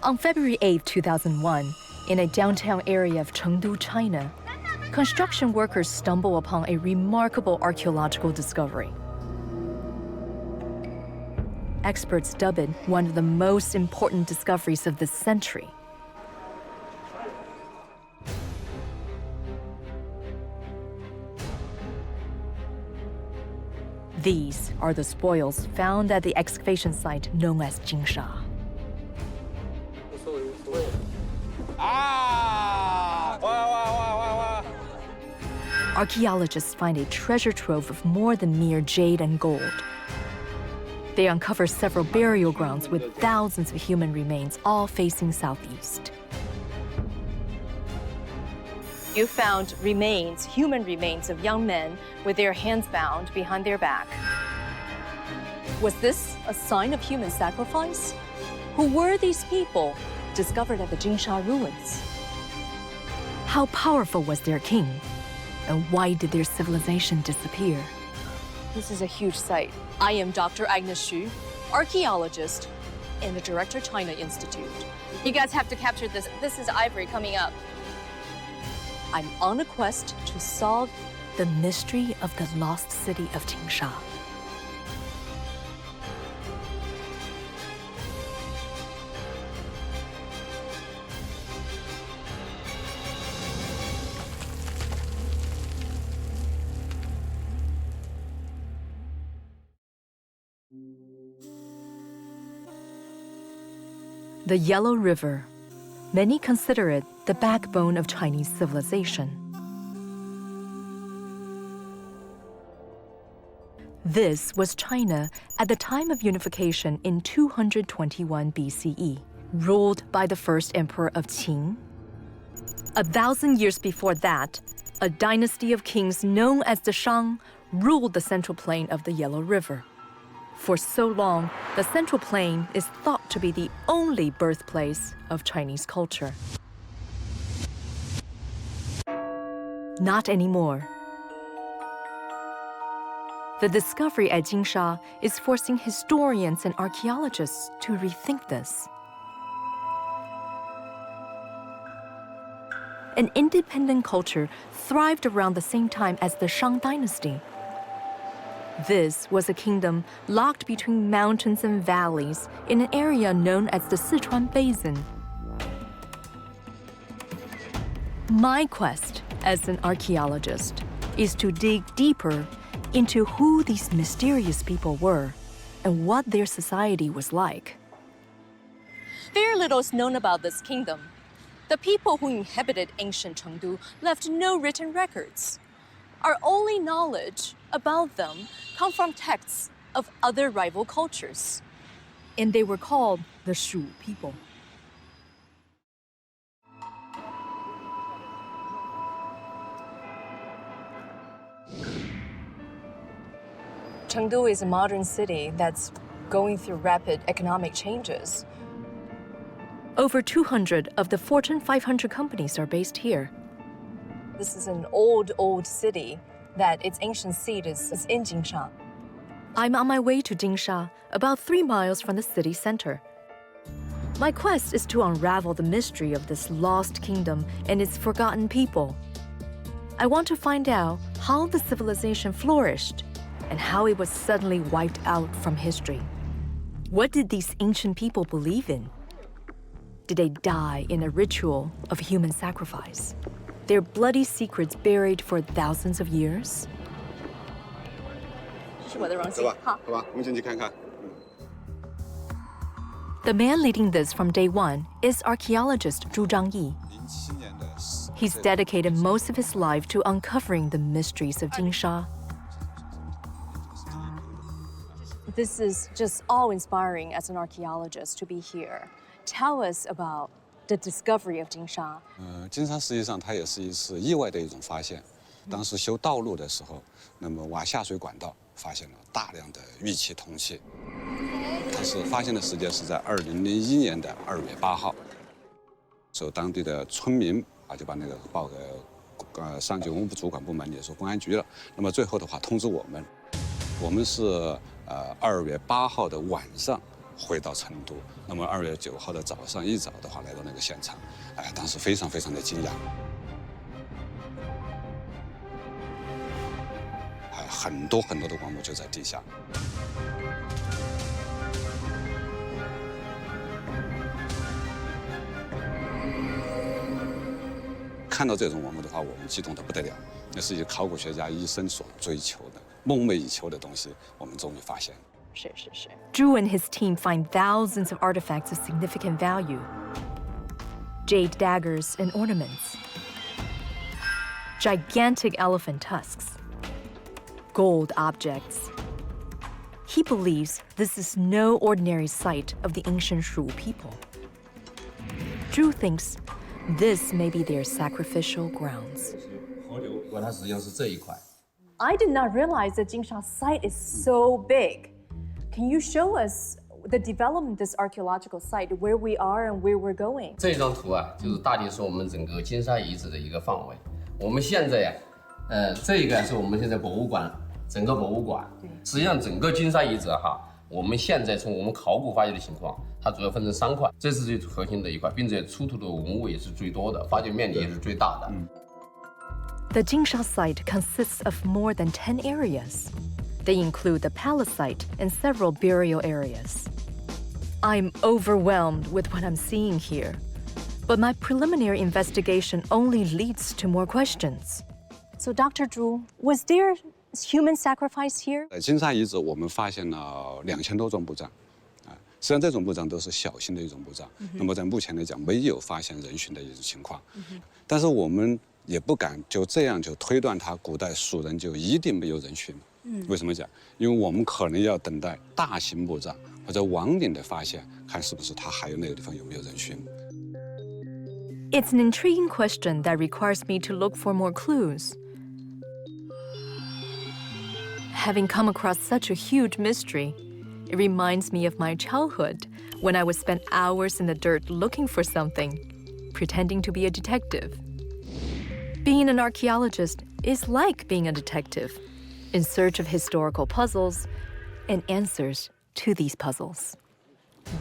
On February 8, 2001, in a downtown area of Chengdu, China, construction workers stumble upon a remarkable archaeological discovery. Experts dub it one of the most important discoveries of this century. These are the spoils found at the excavation site known as Jinsha. Archaeologists find a treasure trove of more than mere jade and gold. They uncover several burial grounds with thousands of human remains, all facing southeast. You found remains, human remains of young men with their hands bound behind their back. Was this a sign of human sacrifice? Who were these people discovered at the Jinsha ruins? How powerful was their king? And why did their civilization disappear? This is a huge site. I am Dr. Agnes Shu, archaeologist and the director China Institute. You guys have to capture this. This is ivory coming up. I'm on a quest to solve the mystery of the lost city of Jinsha. The Yellow River. Many consider it the backbone of Chinese civilization. This was China at the time of unification in 221 BCE, ruled by the first emperor of Qin. 1,000 years before that, a dynasty of kings known as the Shang ruled the central plain of the Yellow River. For so long, the Central Plain is thought to be the only birthplace of Chinese culture. Not anymore. The discovery at Jinsha is forcing historians and archaeologists to rethink this. An independent culture thrived around the same time as the Shang dynasty. This was a kingdom locked between mountains and valleys in an area known as the Sichuan Basin. My quest as an archaeologist is to dig deeper into who these mysterious people were and what their society was like. Very little is known about this kingdom. The people who inhabited ancient Chengdu left no written records. Our only knowledge about them come from texts of other rival cultures. And they were called the Shu people. Chengdu is a modern city that's going through rapid economic changes. Over 200 of the Fortune 500 companies are based here. This is an old city that its ancient seat is in Jinsha. I'm on my way to Jinsha, about 3 miles from the city center. My quest is to unravel the mystery of this lost kingdom and its forgotten people. I want to find out how the civilization flourished and how it was suddenly wiped out from history. What did these ancient people believe in? Did they die in a ritual of human sacrifice? Their bloody secrets buried for thousands of years? The man leading this from day one is archaeologist Zhu Dynasty. He's dedicated most of his life to uncovering the mysteries of Jinsha. This is just awe-inspiring as an archaeologist to be here. Tell us about the discovery of Jinsha. 金沙实际上它也是一次意外的一种发现。当时修道路的时候，那么挖下水管道，发现了大量的玉器铜器。它是发现的时间是在2001年的2月8号。所以当地的村民就把那个报给上级文物主管部门，也说公安局了。那么最后的话通知我们，我们是2月8号的晚上回到成都。那么2月9号的早上一早的话来到那个现场，当时非常非常的惊讶。很多很多的棺木就在地下。看到这种文物的话，我们激动得不得了。那是一个考古学家一生所追求的、梦寐以求的东西，我们终于发现了。是。Zhou and his team find thousands of artifacts of significant value. Jade daggers and ornaments. Gigantic elephant tusks. Gold objects. He believes this is no ordinary site of the ancient Shu people. Zhou thinks this may be their sacrificial grounds. I did not realize that Jinsha site is so big. Can you show us the development of this archaeological site, where we are and where we're going? 这张图啊，就是大体是我们整个金沙遗址的一个范围。我们现在呀，这个是我们现在博物馆整个博物馆。实际上整个金沙遗址哈，我们现在从我们考古发掘的情况，它主要分成3块，这是最核心的一块，并且出土的文物也是最多的，发掘面积也是最大的。The Jinsha site consists of more than 10 areas. They include the palace site and several burial areas. I'm overwhelmed with what I'm seeing here, but my preliminary investigation only leads to more questions. So, Dr. Zhou, was there human sacrifice here? 在金沙遗址，我们发现了2000多种墓葬，实际上这种墓葬都是小型的一种墓葬。那么在目前来讲，没有发现人殉的一种情况。但是我们也不敢就这样就推断它古代蜀人就一定没有人殉。为什么讲？因为我们可能要等待大型墓葬或者王陵的发现，看是不是它还有那个地方有没有人殉。It's an intriguing question that requires me to look for more clues. Having come across such a huge mystery, it reminds me of my childhood when I would spend hours in the dirt looking for something, pretending to be a detective. Being an archaeologist is like being a detective, in search of historical puzzles and answers to these puzzles.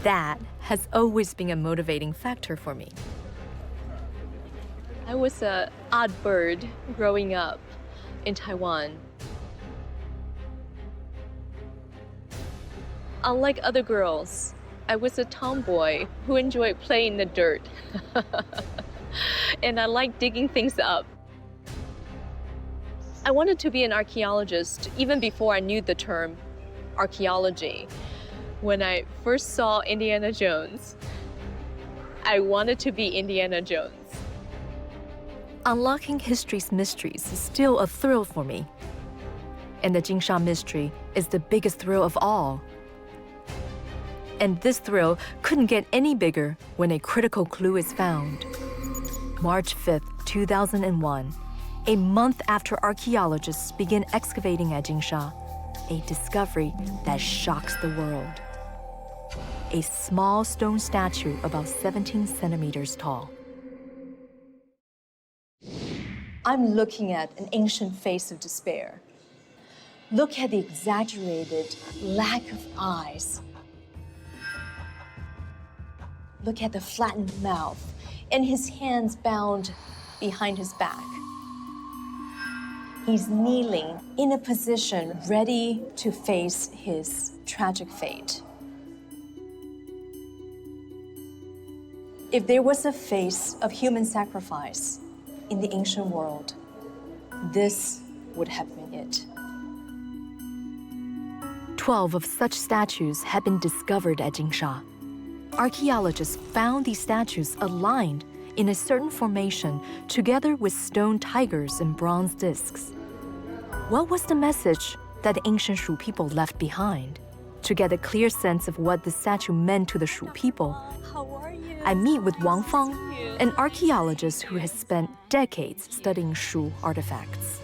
That has always been a motivating factor for me. I was an odd bird growing up in Taiwan. Unlike other girls, I was a tomboy who enjoyed playing in the dirt. And I liked digging things up. I wanted to be an archaeologist even before I knew the term archaeology. When I first saw Indiana Jones, I wanted to be Indiana Jones. Unlocking history's mysteries is still a thrill for me. And the Jinsha mystery is the biggest thrill of all. And this thrill couldn't get any bigger when a critical clue is found. March 5th, 2001, a month after archaeologists begin excavating at Jinsha, a discovery that shocks the world. A small stone statue about 17 centimeters tall. I'm looking at an ancient face of despair. Look at the exaggerated lack of eyes. Look at the flattened mouth and his hands bound behind his back. He's kneeling in a position ready to face his tragic fate. If there was a face of human sacrifice in the ancient world, this would have been it. 12 of such statues had been discovered at Jinsha. Archaeologists found these statues aligned in a certain formation together with stone tigers and bronze discs. What was the message that the ancient Shu people left behind? To get a clear sense of what the statue meant to the Shu people, How are you? I meet with Wang Fang, an archaeologist who has spent decades studying Shu artifacts.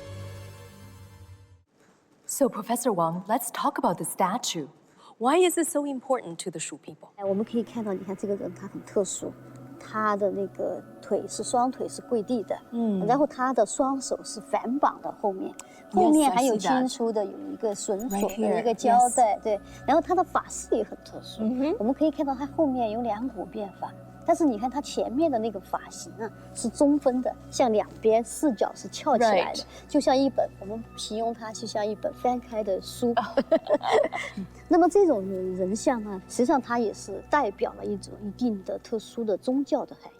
So, Professor Wang, let's talk about the statue. Why is it so important to the Shu people? 我们可以看到，你看这个人他很特殊，他的那个腿是双腿是跪地的，然后他的双手是反绑的后面，后面还有清出的有一个绳索的一个胶带，对，然后他的发饰也很特殊，我们可以看到他后面有2股辫发。但是你看它前面的那个发型啊，是中分的，向两边4角是翘起来的，就像一本我们形容它就像一本翻开的书。那么这种人像呢，实际上它也是代表了一种一定的特殊的宗教的含义。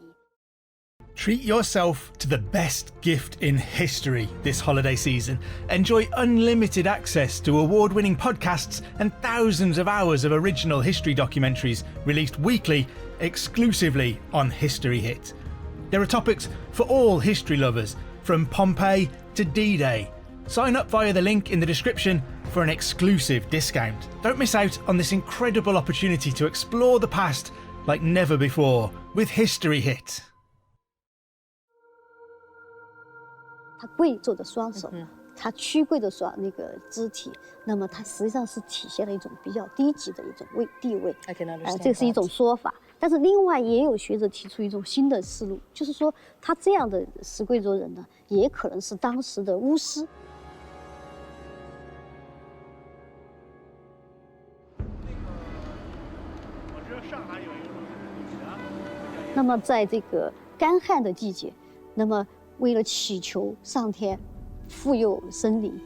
Treat yourself to the best gift in history this holiday season. Enjoy unlimited access to award-winning podcasts and thousands of hours of original history documentaries released weekly exclusively on History Hit. There are topics for all history lovers, from Pompeii to D-Day. Sign up via the link in the description for an exclusive discount. Don't miss out on this incredible opportunity to explore the past like never before with History Hit. 他跪坐的双手，他屈跪的那个肢体，那么它实际上是体现了一种比较低级的一种地位。这是一种说法。但是另外也有学者提出一种新的思路，就是说他这样的石跪着人呢，也可能是当时的巫师。那么在这个干旱的季节，那么为了祈求上天富有生灵，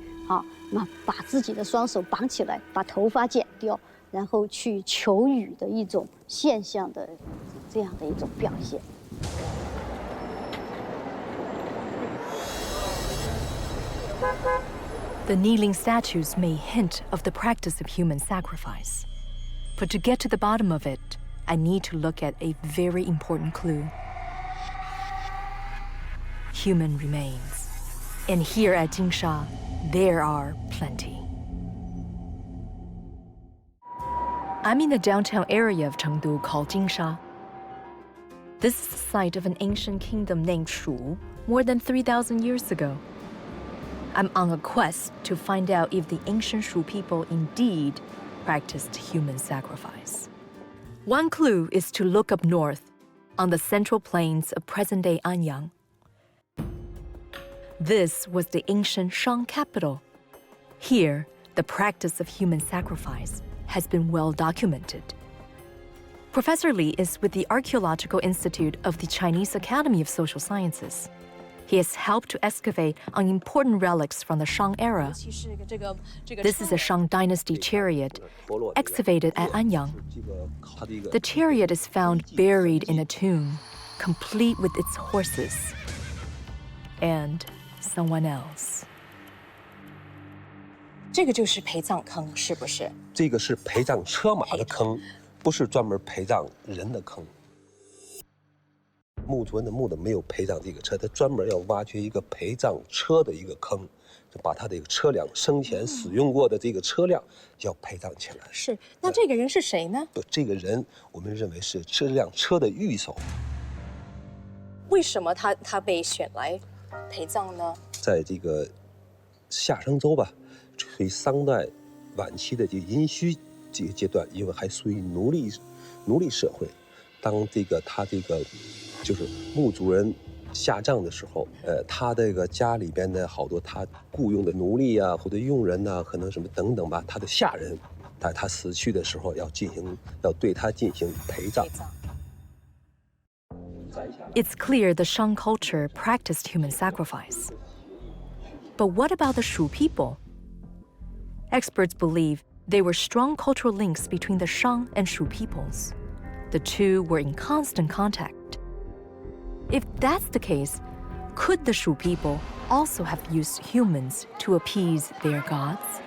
那把自己的双手绑起来，把头发剪掉，然后去求雨的一种现象的这样的一种表现。The kneeling statues may hint of the practice of human sacrifice. But to get to the bottom of it, I need to look at a very important clue. Human remains. And here at Jinsha, there are plenty. I'm in the downtown area of Chengdu called Jinsha. This is the site of an ancient kingdom named Shu, more than 3,000 years ago. I'm on a quest to find out if the ancient Shu people indeed practiced human sacrifice. One clue is to look up north, on the central plains of present-day Anyang. This was the ancient Shang capital. Here, the practice of human sacrifice has been well documented. Professor Li is with the Archaeological Institute of the Chinese Academy of Social Sciences. He has helped to excavate on important relics from the Shang era. This is a Shang Dynasty chariot, excavated at Anyang. The chariot is found buried in a tomb, complete with its horses. And someone else. 这个就是陪葬坑，是不是？这个是陪葬车马的坑，不是专门陪葬人的坑。墓族人的墓的没有陪葬这个车，他专门要挖掘一个陪葬车的一个坑，就把他的车辆生前使用过的这个车辆要陪葬起来。是，那这个人是谁呢？这个人我们认为是这辆车的御手。为什么他被选来陪葬呢？在这个夏商周吧，属于商代晚期的这个殷墟这个阶段，因为还属于奴隶社会，当他就是墓族人下葬的时候，他这个家里边的好多他雇佣的奴隶啊，或者佣人呐，可能什么等等吧，他的下人，在他死去的时候要对他进行陪葬。It's clear the Shang culture practiced human sacrifice. But what about the Shu people? Experts believe there were strong cultural links between the Shang and Shu peoples. The two were in constant contact. If that's the case, could the Shu people also have used humans to appease their gods?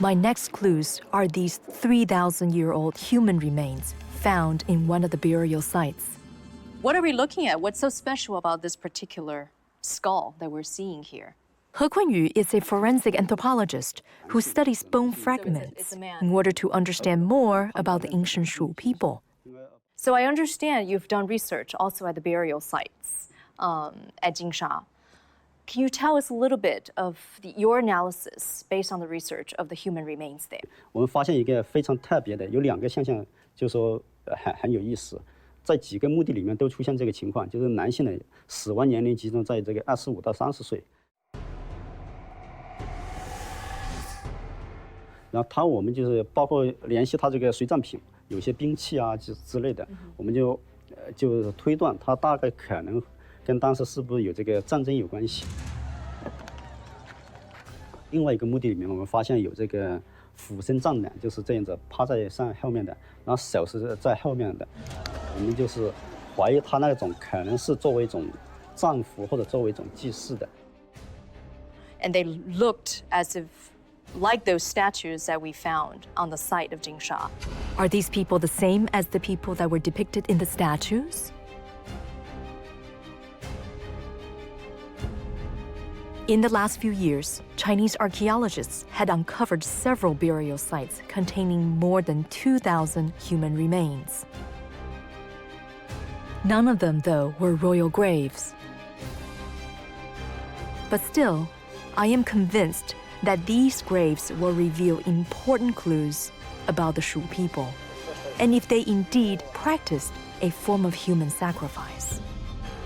My next clues are these 3,000-year-old human remains found in one of the burial sites. What are we looking at? What's so special about this particular skull that we're seeing here? He Kunyu is a forensic anthropologist who studies bone fragments in order to understand more about the ancient Shu people. So I understand you've done research also at the burial sites at Jinsha. Can you tell us a little bit of your analysis based on the research of the human remains there? 我们发现一个非常特别的，有2个现象，就是说很有意思，在几个墓地里面都出现这个情况，就是男性的死亡年龄集中在这个25到30岁。然后我们就是包括联系他这个随葬品，有些兵器啊之类的，我们就是推断他大概可能跟当时是不是有这个战争有关系。另外一个墓地里面，我们发现有这个俯身葬男，就是这样子趴在后面的，然后手是在后面的，我们就是怀疑他那种可能是作为一种葬服或者作为一种祭祀的。And they looked as if like those statues that we found on the site of Jinsha. Are these people the same as the people that were depicted in the statues? In the last few years, Chinese archaeologists had uncovered several burial sites containing more than 2,000 human remains. None of them, though, were royal graves. But still, I am convinced that these graves will reveal important clues about the Shu people, and if they indeed practiced a form of human sacrifice.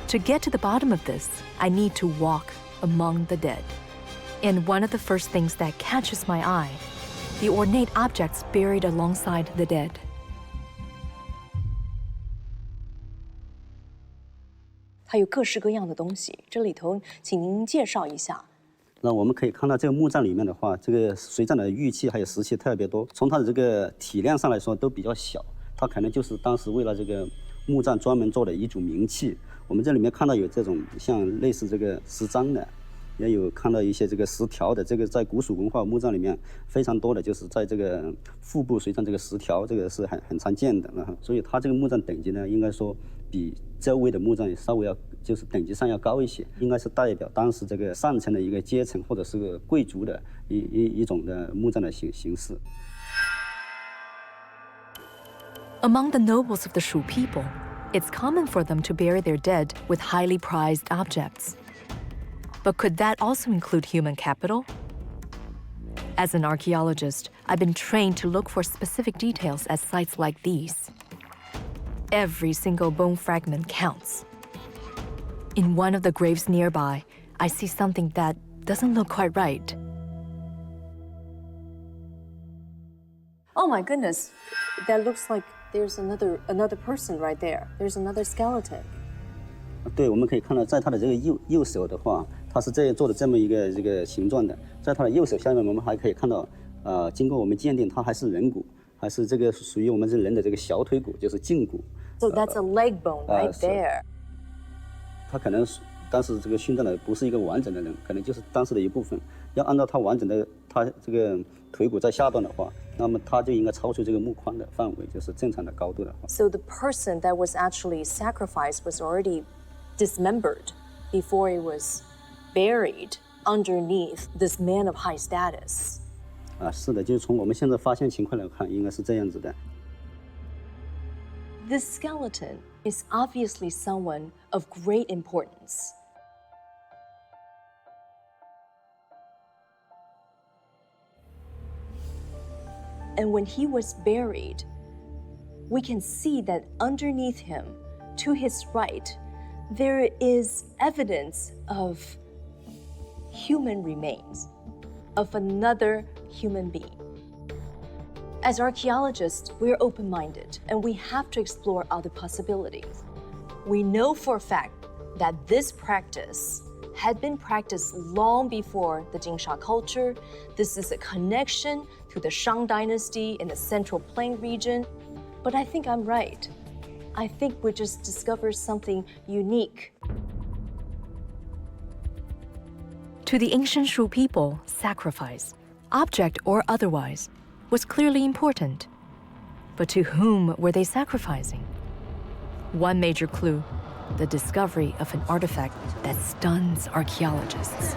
To get to the bottom of this, I need to walk among the dead. And one of the first things that catches my eye, the ornate objects buried alongside the dead. 它有各式各样的东西，这里头请您介绍一下。那我们可以看到，这个墓葬里面的话，这个随葬的玉器还有石器特别多。从它的这个体量上来说，都比较小，它可能就是当时为了这个墓葬专门做的一组名器。我们这里面看到有这种像类似这个石章的，也有看到一些这个石条的。这个在古蜀文化墓葬里面非常多的，就是在这个腹部随葬这个石条，这个是很常见的。所以它这个墓葬等级呢，应该说比周围的墓葬稍微要就是等级上要高一些，应该是代表当时这个上层的一个阶层或者是个贵族的一种的墓葬的形式。Among the nobles of the Shu people, it's common for them to bury their dead with highly prized objects. But could that also include human capital? As an archaeologist, I've been trained to look for specific details at sites like these. Every single bone fragment counts. In one of the graves nearby, I see something that doesn't look quite right. Oh my goodness, that looks like there's another person right there. There's another skeleton. 对，我们可以看到，在他的这个右手的话，他是这样做的这么一个这个形状的。在他的右手下面，我们还可以看到，经过我们鉴定，它还是人骨，还是这个属于我们人的这个小腿骨，就是胫骨。So that's a leg bone right there. 他可能当时这个殉葬的不是一个完整的人，可能就是当时的一部分。要按照他完整的，他这个腿骨在下段的话，那么他就应该超出这个墓框的范围，就是正常的高度的话。So the person that was actually sacrificed was already dismembered before it was buried underneath this man of high status. 是的，就是从我们现在发现情况来看，应该是这样子的。This skeleton is obviously someone of great importance. And when he was buried, we can see that underneath him, to his right, there is evidence of human remains, of another human being. As archaeologists, we're open-minded and we have to explore other possibilities. We know for a fact that this practice had been practiced long before the Jinsha culture. This is a connection to the Shang Dynasty in the Central Plain region. But I think I'm right. I think we just discovered something unique. To the ancient Shu people, sacrifice, object or otherwise, was clearly important. But to whom were they sacrificing? One major clue, the discovery of an artifact that stuns archaeologists.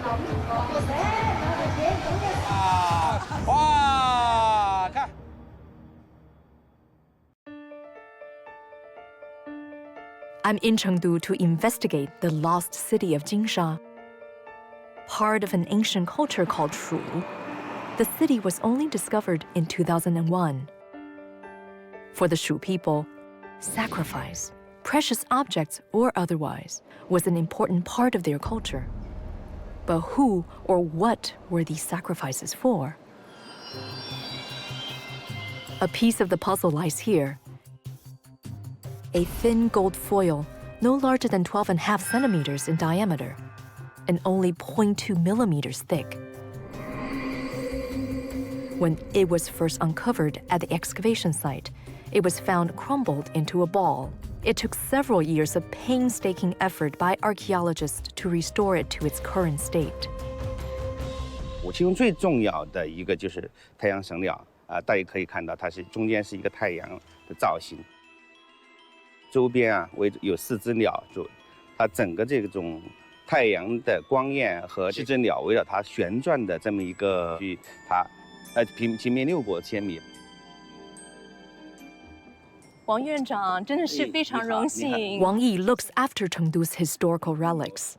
I'm in Chengdu to investigate the lost city of Jinsha. part of an ancient culture called Shu. The city was only discovered in 2001. For the Shu people, sacrifice, precious objects or otherwise, was an important part of their culture. But who or what were these sacrifices for? A piece of the puzzle lies here. A thin gold foil, no larger than 12.5 centimeters in diameter, and only 0.2 millimeters thick. When it was first uncovered at the excavation site, it was found crumbled into a ball. It took several years of painstaking effort by archaeologists to restore it to its current state. 其中最重要的一个就是太阳神鸟大家可以看到它是中间是一个太阳的造型，周边有4只鸟，它整个这种太阳的光焰和4只鸟围绕它旋转的这么一个它平面6过千米。王院长真的是非常荣幸。Wang Yi looks after Chengdu's historical relics.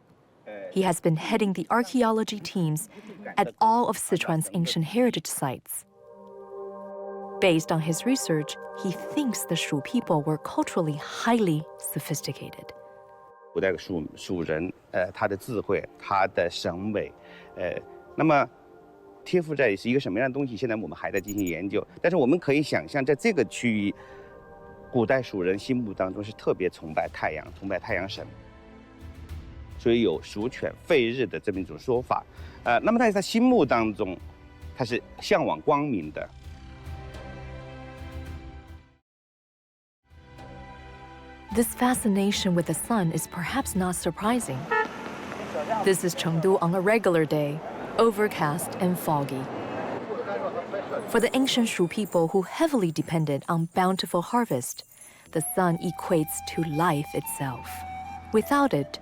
He has been heading the archaeology teams at all of Sichuan's ancient heritage sites. Based on his research, he thinks the Shu people were culturally highly sophisticated. 古代的蜀人，他的智慧，他的审美，那么贴附在是一个什么样的东西？现在我们还在进行研究。但是我们可以想象，在这个区域，古代蜀人心目当中是特别崇拜太阳、崇拜太阳神，所以有蜀犬吠日的这么一种说法。那么在他心目当中，他是向往光明的。 This fascination with the sun is perhaps not surprising. This is Chengdu on a regular day, overcast and foggy. For the ancient Shu people who heavily depended on bountiful harvest, the sun equates to life itself. Without it,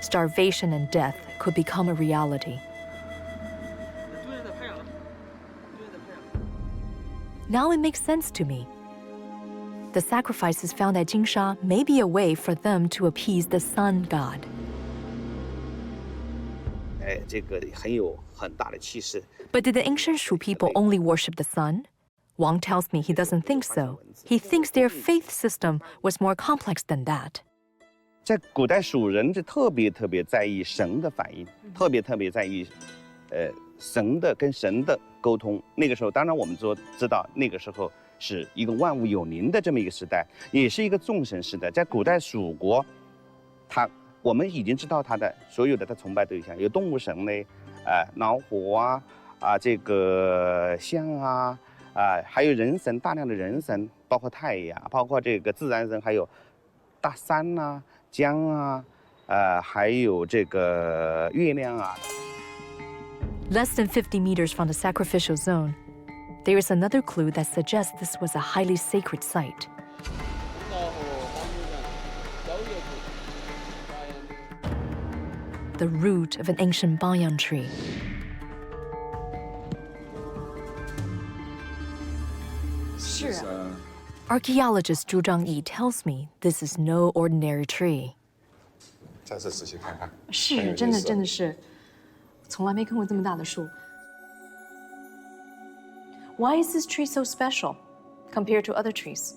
starvation and death could become a reality. Now it makes sense to me. The sacrifices found at Jinsha may be a way for them to appease the sun god. 这个很有很大的气势。 But did the ancient Shu people only worship the sun? Wang tells me he doesn't think so. He thinks their faith system was more complex than that. 在古代蜀人是特别在意神的反应，特别在意，神的跟神的沟通。那个时候，当然我们知道那个时候是一个万物有灵的这么一个时代，也是一个众神时代。在古代蜀国，我们已经知道他的所有的他崇拜对象有动物神嘞，老虎这个象还有人神，大量的人神，包括太阳，包括这个自然神，还有大山江还有这个月亮Less than 50 meters from the sacrificial zone, there is another clue that suggests this was a highly sacred site. The root of an ancient banyan tree. Archaeologist Zhu Dynasty tells me this is no ordinary tree. 再次仔细看看，是，真的是，从来没看过这么大的树。Why is this tree so special compared to other trees?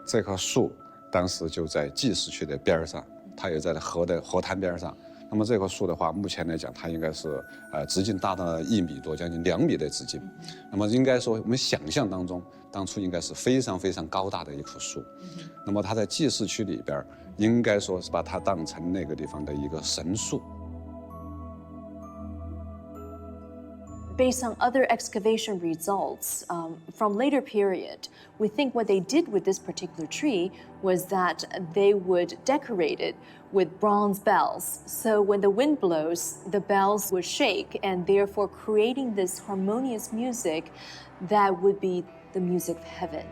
这棵树当时就在祭祀区的边上，它也在河滩边上。那么这棵树的话，目前来讲，它应该是直径达到1米多，将近2米的直径。那么应该说，我们想象当中，当初应该是非常高大的一棵树。那么它在祭祀区里边，应该说是把它当成那个地方的一个神树。 Based on other excavation results from later period, we think what they did with this particular tree was that they would decorate it with bronze bells. So when the wind blows, the bells would shake, and therefore creating this harmonious music that would be the music of heaven.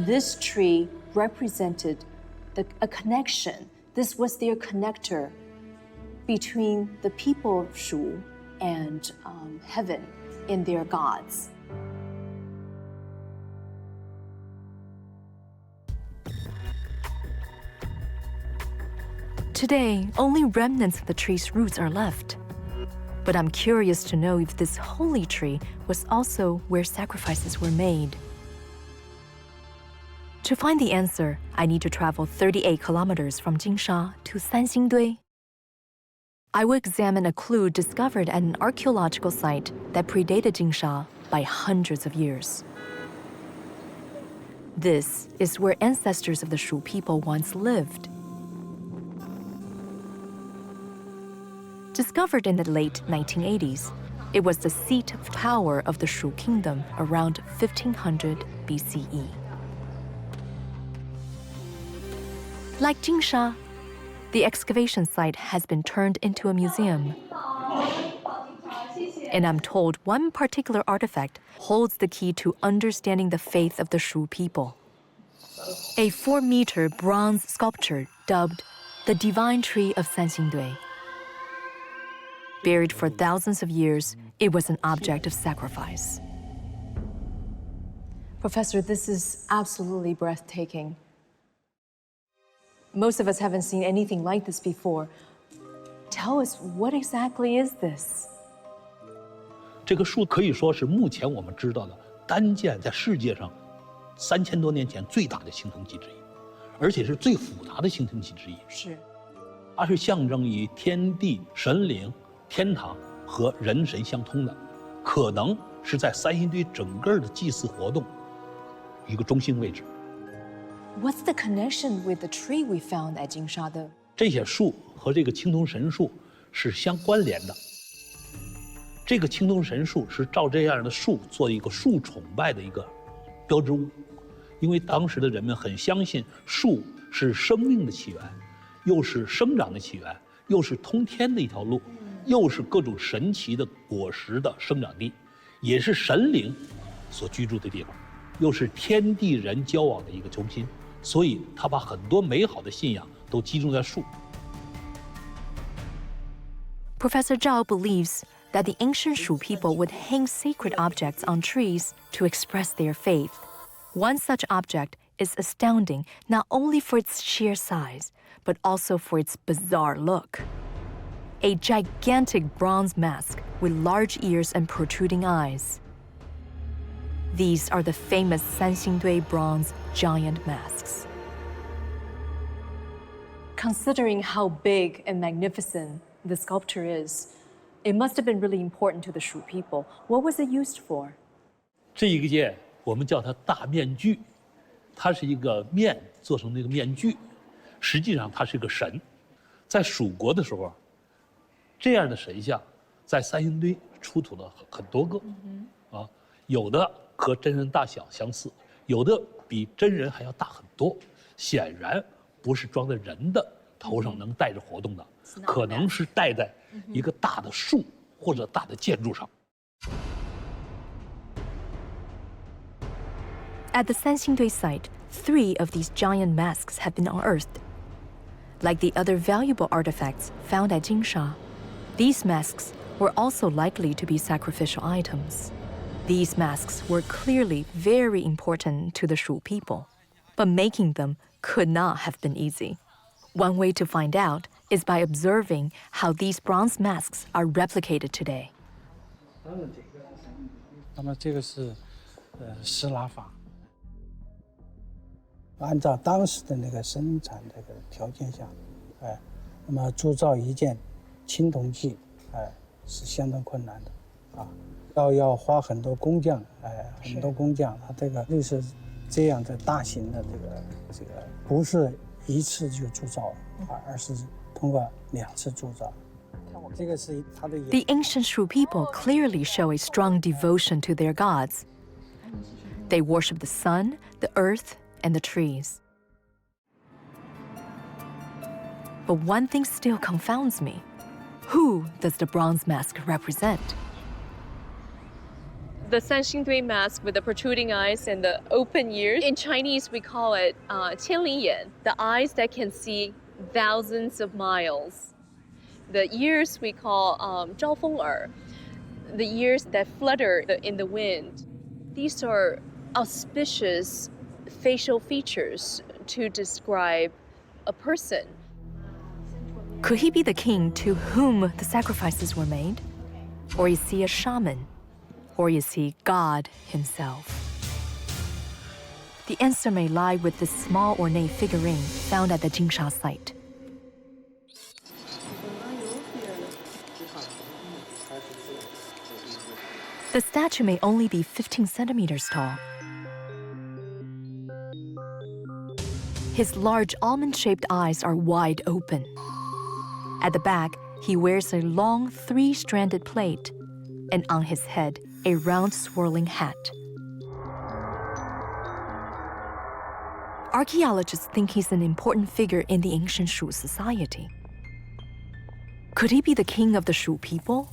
This tree represented a connection. This was their connector between the people of Shu and heaven in their gods. Today, only remnants of the tree's roots are left. But I'm curious to know if this holy tree was also where sacrifices were made. To find the answer, I need to travel 38 kilometers from Jinsha to Sanxingdui. I will examine a clue discovered at an archaeological site that predated Jinsha by hundreds of years. This is where ancestors of the Shu people once lived. Discovered in the late 1980s, it was the seat of power of the Shu kingdom around 1500 BCE. Like Jinsha, the excavation site has been turned into a museum. And I'm told one particular artifact holds the key to understanding the faith of the Shu people. A 4-meter bronze sculpture dubbed the Divine Tree of Sanxingdui. Buried for thousands of years, it was an object of sacrifice. Professor, this is absolutely breathtaking. Most of us haven't seen anything like this before. Tell us, what exactly is this? 这个树可以说是目前我们知道的单件在世界上3000多年前最大的形成体之一，而且是最复杂的形成体之一。是，它是象征以天地、神灵、天堂和人神相通的，可能是在三星堆整个的祭祀活动一个中心位置。 What's the connection with the tree we found at Jinsha, though? 这些树和这个青铜神树是相关联的。这个青铜神树是照这样的树做一个树崇拜的一个标志物，因为当时的人们很相信树是生命的起源，又是生长的起源，又是通天的一条路，又是各种神奇的果实的生长地，也是神灵所居住的地方，又是天地人交往的一个中心。 所以，他把很多美好的信仰都集中在树。 Professor Zhao believes that the ancient Shu people would hang sacred objects on trees to express their faith. One such object is astounding not only for its sheer size, but also for its bizarre look. A gigantic bronze mask with large ears and protruding eyes. These are the famous Sanxingdui bronze giant masks. Considering how big and magnificent the sculpture is, it must have been really important to the Shu people. What was it used for? 这一个件我们叫它大面具，它是一个面做成那个面具，实际上它是个神。在蜀国的时候，这样的神像在三星堆出土了很多个，啊，有的 和真人大小相似，有的比真人还要大很多，显然不是装在人的头上能带着活动的，可能是戴在一个大的树或者大的建筑上。 At the Sanxingdui site, 3 of these giant masks have been unearthed. Like the other valuable artifacts found at Jinsha, these masks were also likely to be sacrificial items. These masks were clearly very important to the Shu people, but making them could not have been easy. One way to find out is by observing how these bronze masks are replicated today. 那么这个是施拉法，按照当时的那个生产这个条件下，那么铸造一件青铜器，是相当困难的，要花很多工匠，很多工匠，他这个就是这样的大型的这个不是一次就铸造，而是通过2次铸造。这个是它的。The ancient Shu people clearly show a strong devotion to their gods. They worship the sun, the earth, and the trees. But one thing still confounds me. Who does the bronze mask represent? The Sanxingdui mask with the protruding eyes and the open ears. In Chinese, we call it 千里眼, the eyes that can see thousands of miles. The ears we call 招风耳, the ears that flutter in the wind. These are auspicious facial features to describe a person. Could he be the king to whom the sacrifices were made? Or is he a shaman? Or is he God himself? The answer may lie with this small ornate figurine found at the Jinsha site. The statue may only be 15 centimeters tall. His large almond-shaped eyes are wide open. At the back, he wears a long three-stranded plate, and on his head, a round swirling hat. Archaeologists think he's an important figure in the ancient Shu society. Could he be the king of the Shu people?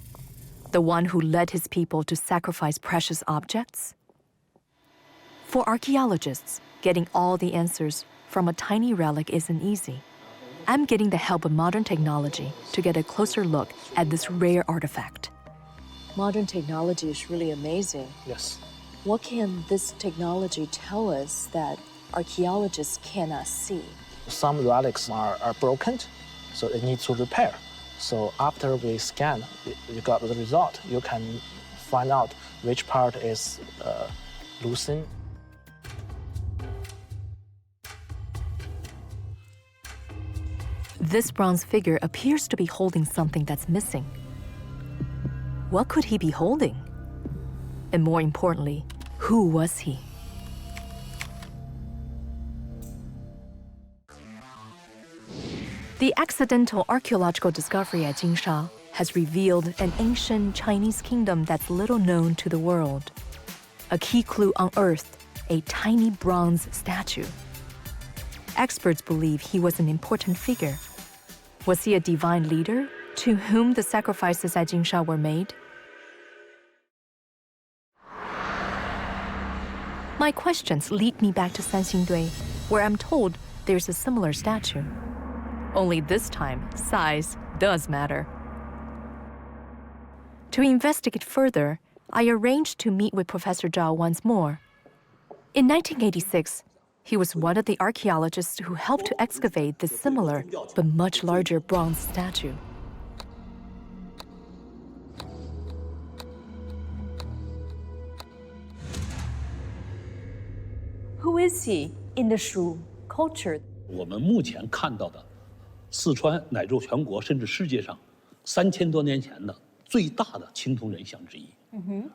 The one who led his people to sacrifice precious objects? For archaeologists, getting all the answers from a tiny relic isn't easy. I'm getting the help of modern technology to get a closer look at this rare artifact. Modern technology is really amazing. Yes. What can this technology tell us that archaeologists cannot see? Some relics are broken, so it needs to repair. So after we scan, you got the result. You can find out which part is loosened. This bronze figure appears to be holding something that's missing. What could he be holding? And more importantly, who was he? The accidental archaeological discovery at Jinsha has revealed an ancient Chinese kingdom that's little known to the world. A key clue unearthed, a tiny bronze statue. Experts believe he was an important figure. Was he a divine leader to whom the sacrifices at Jinsha were made? My questions lead me back to Sanxingdui, where I'm told there's a similar statue. Only this time, size does matter. To investigate further, I arranged to meet with Professor Zhao once more. In 1986, he was one of the archaeologists who helped to excavate this similar but much larger bronze statue. Who is he in the Shu culture? 我们目前看到的四川乃至全国甚至世界上3000多年前的最大的青铜人像之一，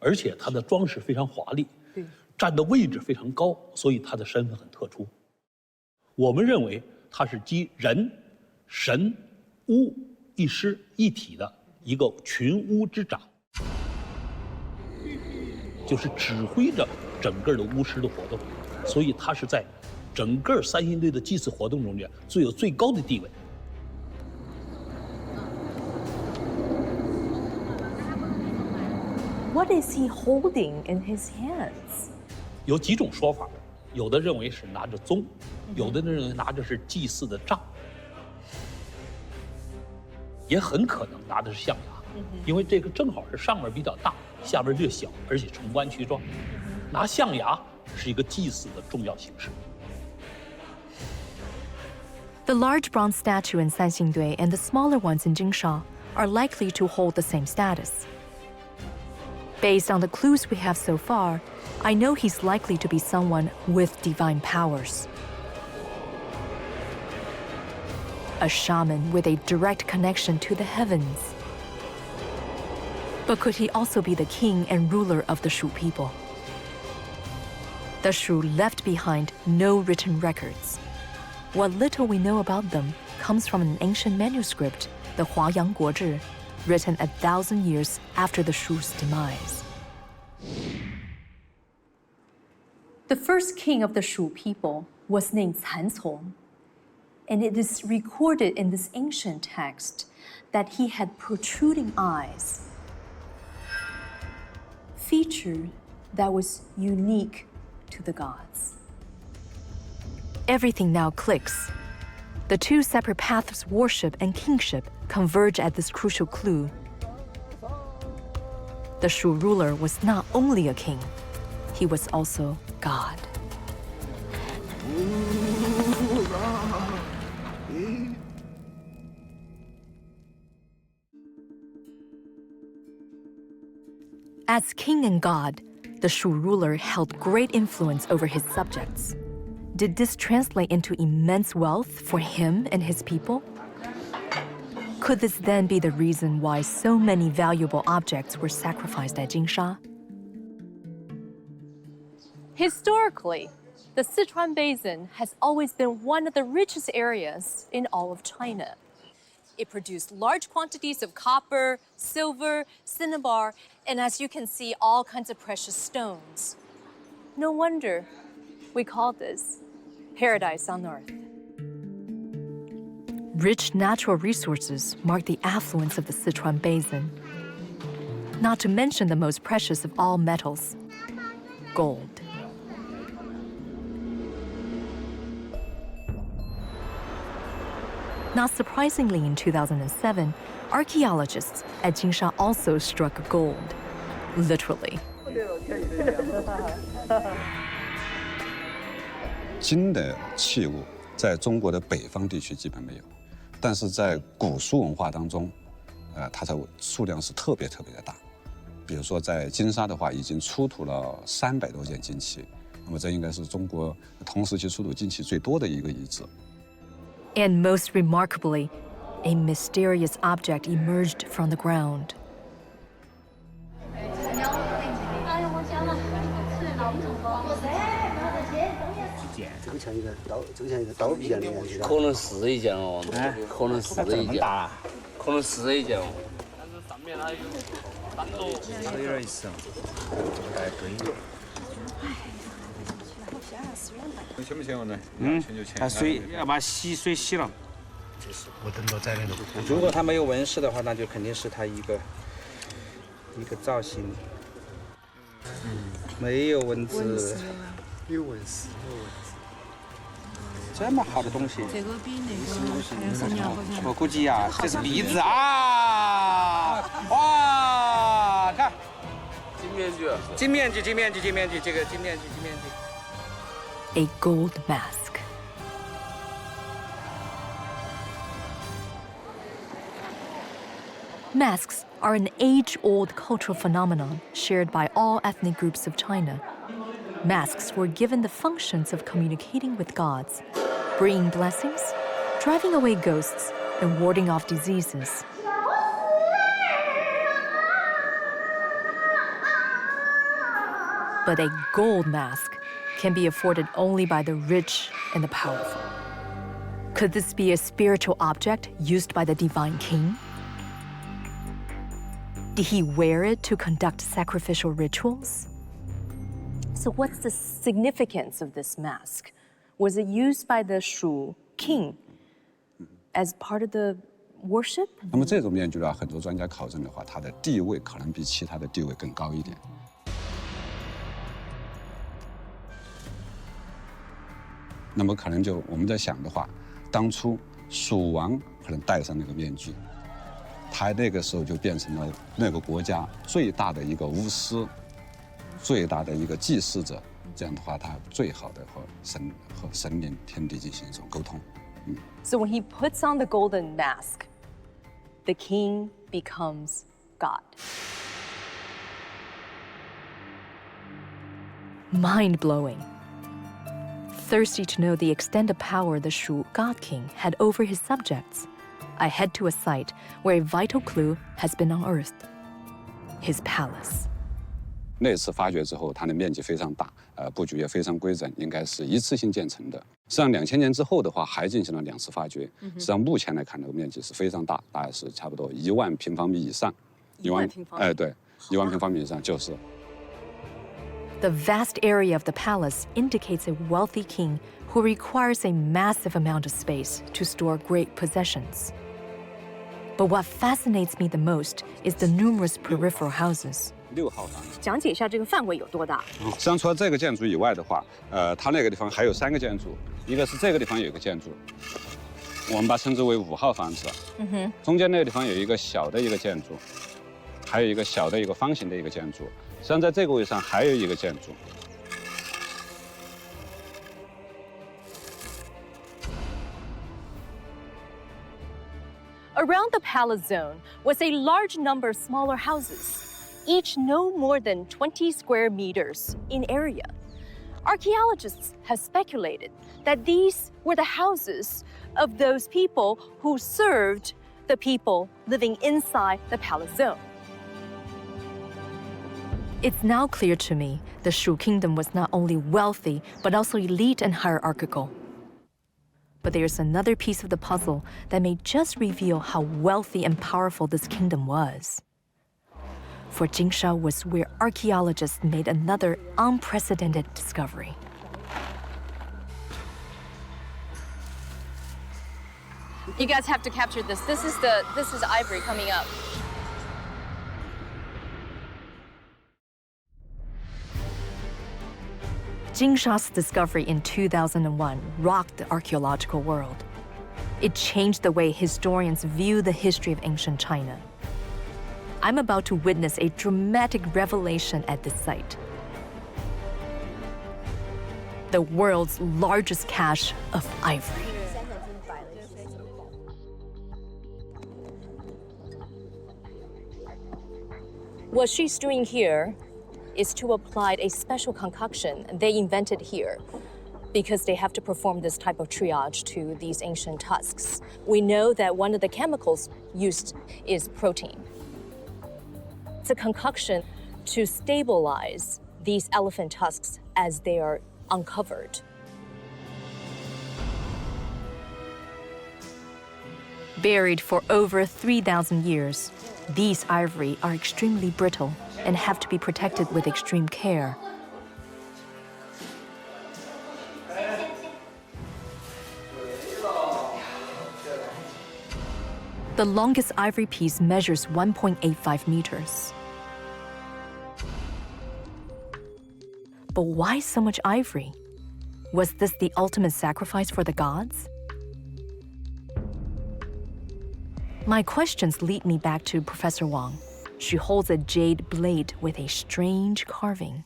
而且它的装饰非常华丽，站的位置非常高，所以它的身份很特殊。我们认为它是集人、神、巫一师一体的一个群巫之长，就是指挥着整个的巫师的活动，所以它是在整个三星堆的祭祀活动中间最有最高的地位。 What is he holding in his hands? 有几种说法，有的认为是拿着宗，有的认为拿着是祭祀的杖，也很可能拿的是象牙，因为这个正好是上面比较大，下边略小，而且呈弯曲状。拿象牙是一个祭祀的重要形式。 The large bronze statue in Sanxingdui and the smaller ones in Jinsha are likely to hold the same status. Based on the clues we have so far, I know he's likely to be someone with divine powers. A shaman with a direct connection to the heavens. But could he also be the king and ruler of the Shu people? The Shu left behind no written records. What little we know about them comes from an ancient manuscript, the Huayang Guozhi, written 1,000 years after the Shu's demise. The first king of the Shu people was named Cancong, and it is recorded in this ancient text that he had protruding eyes, feature that was unique to the gods. Everything now clicks. The two separate paths of worship and kingship converge at this crucial clue. The Shu ruler was not only a king, he was also God. As king and god, the Shu ruler held great influence over his subjects. Did this translate into immense wealth for him and his people? Could this then be the reason why so many valuable objects were sacrificed at Jinsha? Historically, the Sichuan Basin has always been one of the richest areas in all of China. It produced large quantities of copper, silver, cinnabar, and as you can see, all kinds of precious stones. No wonder we call this paradise on earth. Rich natural resources mark the affluence of the Sichuan Basin. Not to mention the most precious of all metals, gold. Not surprisingly, in 2007, archaeologists at Jinsha also struck gold, literally. 金的器物在中国的北方地区基本没有，但是在古书文化当中，它的数量是特别的大。比如说在金沙的话，已经出土了300多件金器，那么这应该是中国同时期出土金器最多的一个遗址。 And most remarkably, a mysterious object emerged from the ground. “如果它没有纹饰的话，那就肯定是它一个造型。没有纹字，没有纹饰，这么好的东西，这个比那个我估计呀，这是鼻子啊！哇，看，金面具，这个金面具。 A gold mask. Masks are an age-old cultural phenomenon shared by all ethnic groups of China. Masks were given the functions of communicating with gods, bringing blessings, driving away ghosts, and warding off diseases. But a gold mask can be afforded only by the rich and the powerful. Could this be a spiritual object used by the divine king? Did he wear it to conduct sacrificial rituals? So what's the significance of this mask? Was it used by the Shu king as part of the worship? 那么这种面具的话，很多专家考证的话，它的地位可能比其他的地位更高一点。 那么可能就我们在想的话，当初蜀王可能戴上那个面具，他那个时候就变成了那个国家最大的一个巫师，最大的一个祭祀者。这样的话，他最好的和神灵、天地进行一种沟通。So when he puts on the golden mask, the king becomes God. Mind-blowing. Thirsty to know the extent of power the Shu God King had over his subjects, I head to a site where a vital clue has been unearthed: his palace. 那次发掘之后，它的面积非常大，布局也非常规整，应该是一次性建成的。实际上，2000年之后的话，还进行了2次发掘。实际上，目前来看，这个面积是非常大，大概是差不多1万平方米以上。1万平方米？对，1万平方米以上就是。 The vast area of the palace indicates a wealthy king who requires a massive amount of space to store great possessions. But what fascinates me the most is the numerous peripheral houses. 6号房。讲解一下这个范围有多大？实际上，除了这个建筑以外的话，它那个地方还有3个建筑，一个是这个地方有一个建筑，我们把称之为5号房子。中间那个地方有一个小的一个建筑，还有一个小的一个方形的一个建筑。实际上在这个位置上还有一个建筑。 Around the palace zone was a large number of smaller houses, each no more than 20 square meters in area. Archaeologists have speculated that these were the houses of those people who served the people living inside the palace zone. It's now clear to me the Shu kingdom was not only wealthy, but also elite and hierarchical. But there's another piece of the puzzle that may just reveal how wealthy and powerful this kingdom was. For Jinsha was where archaeologists made another unprecedented discovery. You guys have to capture this. This is ivory coming up. Jinsha's discovery in 2001 rocked the archaeological world. It changed the way historians view the history of ancient China. I'm about to witness a dramatic revelation at this site. The world's largest cache of ivory. What she's doing here is to apply a special concoction they invented here because they have to perform this type of triage to these ancient tusks. We know that one of the chemicals used is protein. It's a concoction to stabilize these elephant tusks as they are uncovered. Buried for over 3,000 years, these ivory are extremely brittle and have to be protected with extreme care. The longest ivory piece measures 1.85 meters. But why so much ivory? Was this the ultimate sacrifice for the gods? My questions lead me back to Professor Wang. She holds a jade blade with a strange carving.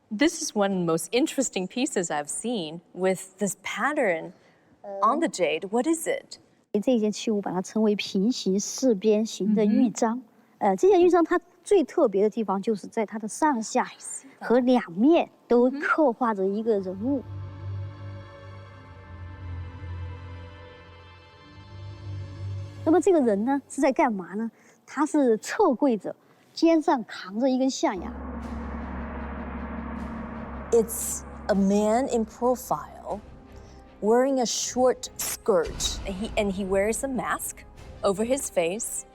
This is one of the most interesting pieces I've seen with this pattern on the jade. What is it? 这件器物把它称为平行四边形的玉章。这件玉章它最特别的地方就是在它的上下和两面都刻画着一个人物。那么这个人呢是在干嘛呢？他是侧跪着，肩上扛着一根象牙。It's a man in profile, wearing a short skirt, and he wears a mask over his face,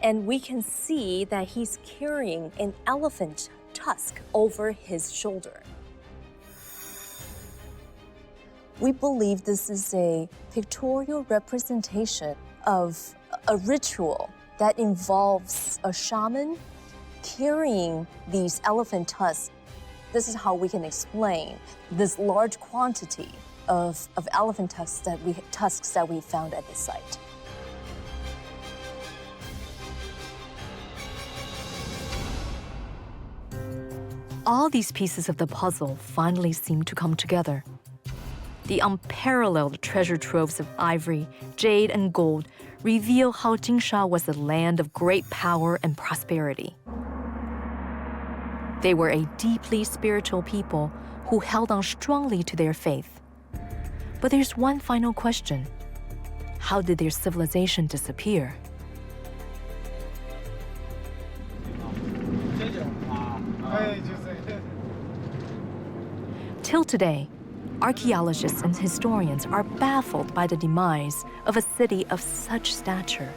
and we can see that he's carrying an elephant tusk over his shoulder. We believe this is a pictorial representation of a ritual that involves a shaman carrying these elephant tusks. This is how we can explain this large quantity of elephant tusks that we found at the site. All these pieces of the puzzle finally seem to come together. The unparalleled treasure troves of ivory, jade, and gold reveal how Jinsha was a land of great power and prosperity. They were a deeply spiritual people who held on strongly to their faith. But there's one final question. How did their civilization disappear? Till today, archaeologists and historians are baffled by the demise of a city of such stature.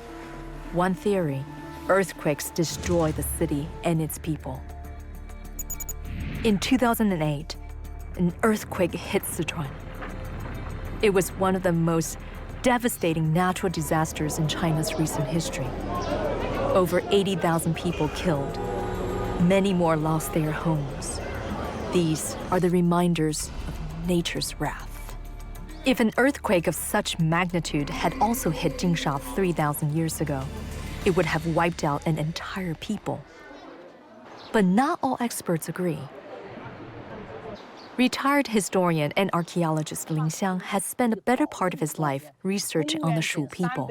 One theory, earthquakes destroy the city and its people. In 2008, an earthquake hit Sichuan. It was one of the most devastating natural disasters in China's recent history. Over 80,000 people killed. Many more lost their homes. These are the reminders of nature's wrath. If an earthquake of such magnitude had also hit Jinsha 3,000 years ago, it would have wiped out an entire people. But not all experts agree. Retired historian and archaeologist Lin Xiang has spent a better part of his life researching on the Shu people.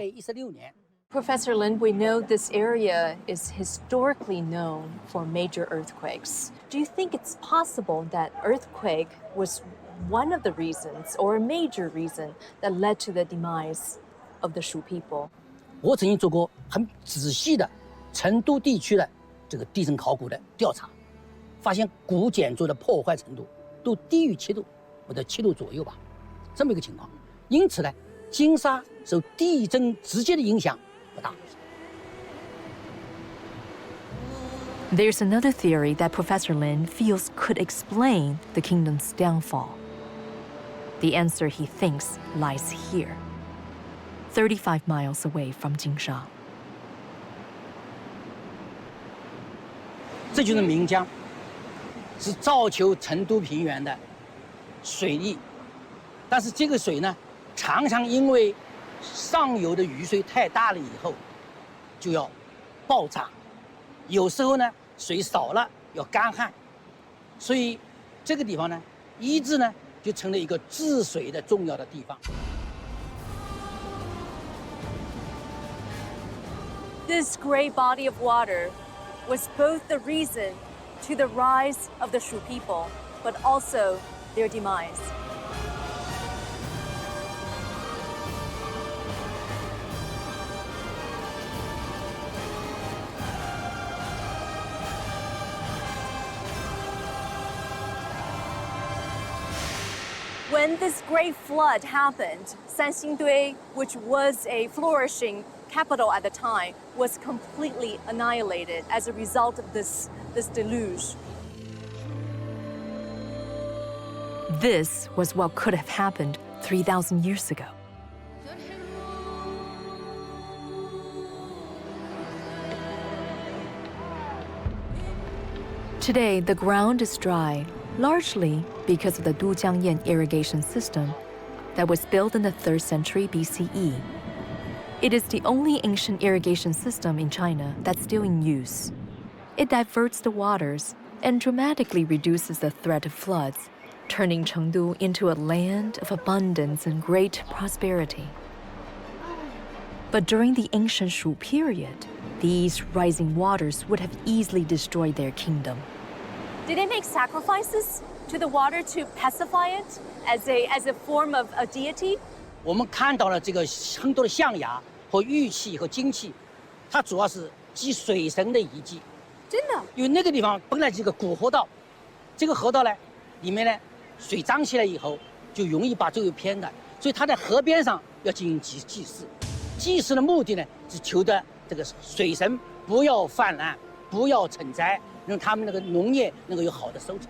Professor Lin, we know this area is historically known for major earthquakes. Do you think it's possible that earthquake was one of the reasons or a major reason that led to the demise of the Shu people? 我曾经做过很仔细的成都地区的这个地震考古的调查，发现古建筑的破坏程度都低于7度，或者7度左右吧，这么一个情况。因此呢，金沙受地震直接的影响不大。 There's another theory that Professor Lin feels could explain the kingdom's downfall. The answer he thinks lies here, 35 miles away from Jinsha. 这就是岷江，是造就成都平原的水利，但是这个水呢，常常因为上游的雨水太大了以后，就要爆炸。有时候呢，水少了要干旱，所以这个地方呢，一直呢就成了一个治水的重要的地方。 This great body of water was both the reason to the rise of the Shu people, but also their demise. When this great flood happened, Sanxingdui, which was a flourishing capital at the time, was completely annihilated as a result of this deluge. This was what could have happened 3,000 years ago. Today, the ground is dry, largely because of the Dujiangyan irrigation system that was built in the 3rd century BCE. It is the only ancient irrigation system in China that's still in use. It diverts the waters and dramatically reduces the threat of floods, turning Chengdu into a land of abundance and great prosperity. But during the ancient Shu period, these rising waters would have easily destroyed their kingdom. Did they make sacrifices to the water to pacify it as a form of a deity? 我们看到了这个很多的象牙和玉器和金器，它主要是祭水神的遗迹。真的？因为那个地方本来是一个古河道，这个河道呢，里面呢水涨起来以后，就容易把周围偏的，所以它在河边上要进行祭祀。祭祀的目的呢，是求得这个水神不要泛滥，不要成灾，让他们那个农业能够有好的收成。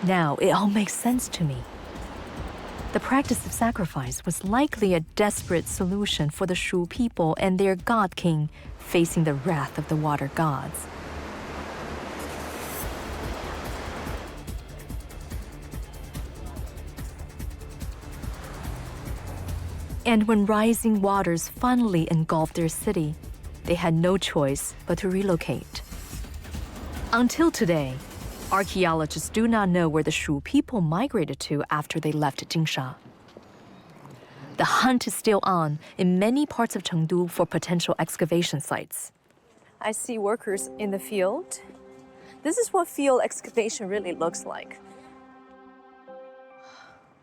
Now it all makes sense to me. The practice of sacrifice was likely a desperate solution for the Shu people and their god king facing the wrath of the water gods. And when rising waters finally engulfed their city, they had no choice but to relocate. Until today, archaeologists do not know where the Shu people migrated to after they left Jinsha. The hunt is still on in many parts of Chengdu for potential excavation sites. I see workers in the field. This is what field excavation really looks like.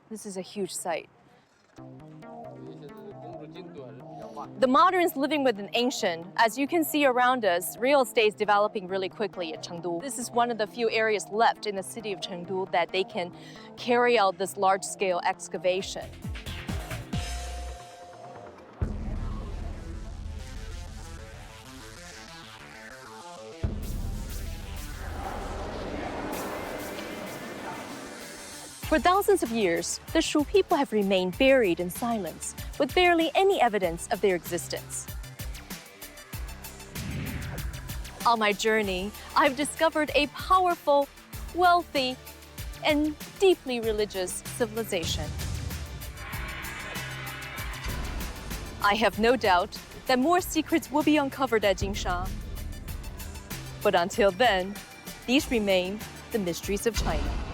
This is a huge site. The moderns living with an ancient. As you can see around us, real estate is developing really quickly at Chengdu. This is one of the few areas left in the city of Chengdu that they can carry out this large-scale excavation. For thousands of years, the Shu people have remained buried in silence, with barely any evidence of their existence. On my journey, I've discovered a powerful, wealthy, and deeply religious civilization. I have no doubt that more secrets will be uncovered at Jinsha. But until then, these remain the mysteries of China.